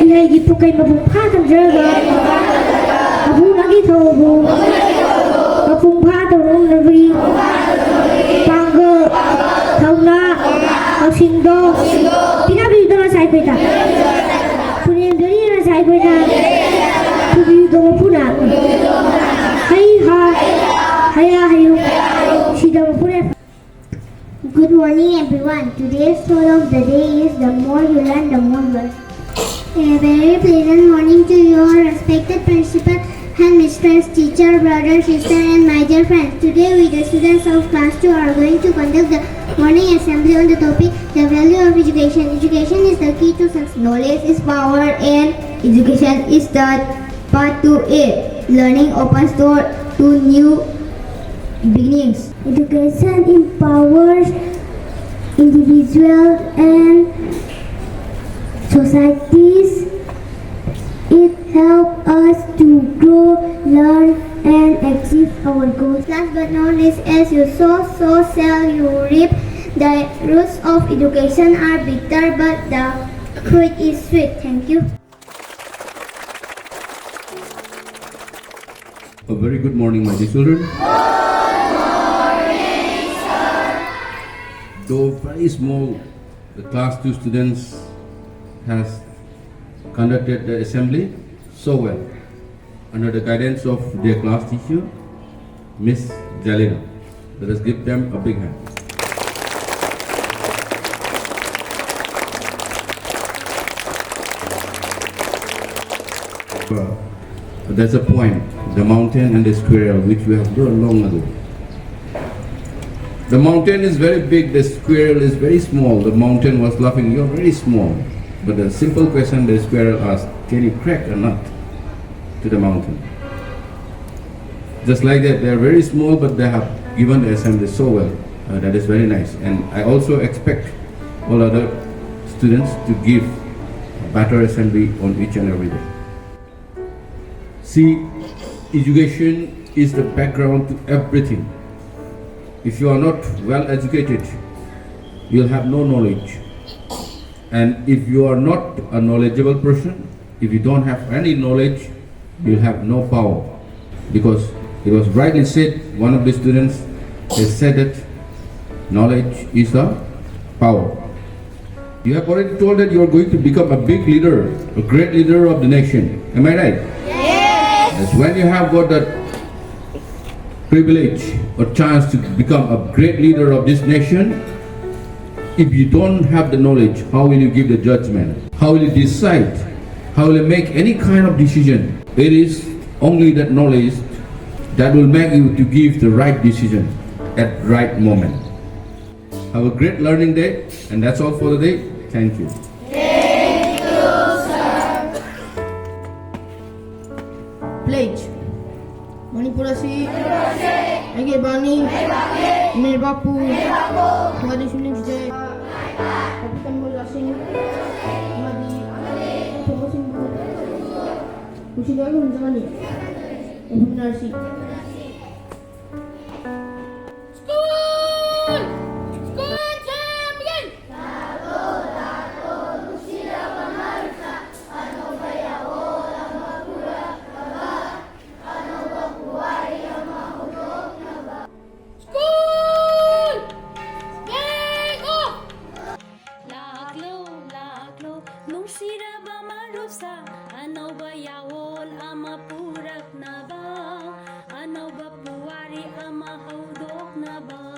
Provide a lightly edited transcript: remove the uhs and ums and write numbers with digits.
Ihaygi po kay mabungpatang jaga. Mabunagi thobo. Mabungpatang rungnavi. Pangga. Thauna. Masindo. Pinabido na sa ipita. Punindari na sa ipita. Pubido mo po na. Hay ha. Haya hayo. Sida mo po na. Good morning everyone. Today's thought of the day is the more you learn, the more you learn. A very pleasant morning to you all respected principal, headmistress, teacher, brother, sister and my dear friends. Today we the students of class 2 are going to conduct the morning assembly on the topic the value of education. Education is the key to success. Knowledge is power and education is the path to it. Learning opens door to new beginnings. Education empowers individuals and societies. It helps us to grow, learn, and achieve our goals. Last but not least, as you sow, so shall you reap. The roots of education are bitter, but the fruit is sweet. Thank you. A very good morning, my dear children. Though very small, the class 2 students has conducted the assembly so well under the guidance of their class teacher, Miss Jalina. Let us give them a big hand. There's a point, the mountain and the squirrel, which we have learned long ago. The mountain is very big, the squirrel is very small. The mountain was laughing, you're very small. But the simple question the squirrel asked, can you crack a nut to the mountain? Just like that, they're very small, but they have given the assembly so well. That is very nice. And I also expect all other students to give a better assembly on each and every day. See, education is the background to everything. If you are not well educated, you'll have no knowledge. And if you are not a knowledgeable person, if you don't have any knowledge, you'll have no power. Because it was rightly said, one of the students has said that knowledge is a power. You have already told that you are going to become a big leader, a great leader of the nation. Am I right? Yes. Yes. When you have got that privilege or chance to become a great leader of this nation, if you don't have the knowledge, how will you give the judgment? How will you decide? How will you make any kind of decision? It is only that knowledge that will make you to give the right decision at the right moment. Have a great learning day, and that's all for the day. Thank you. Thank you, sir. Pledge. Manipurasi. Ege bani. Mere bapu. Hadi shuni jai. Kapitan bola sing. Madi. Tomo sing. Kushi lagu menjani. Menarsi. Ano ba puwari ang mahudok na ba?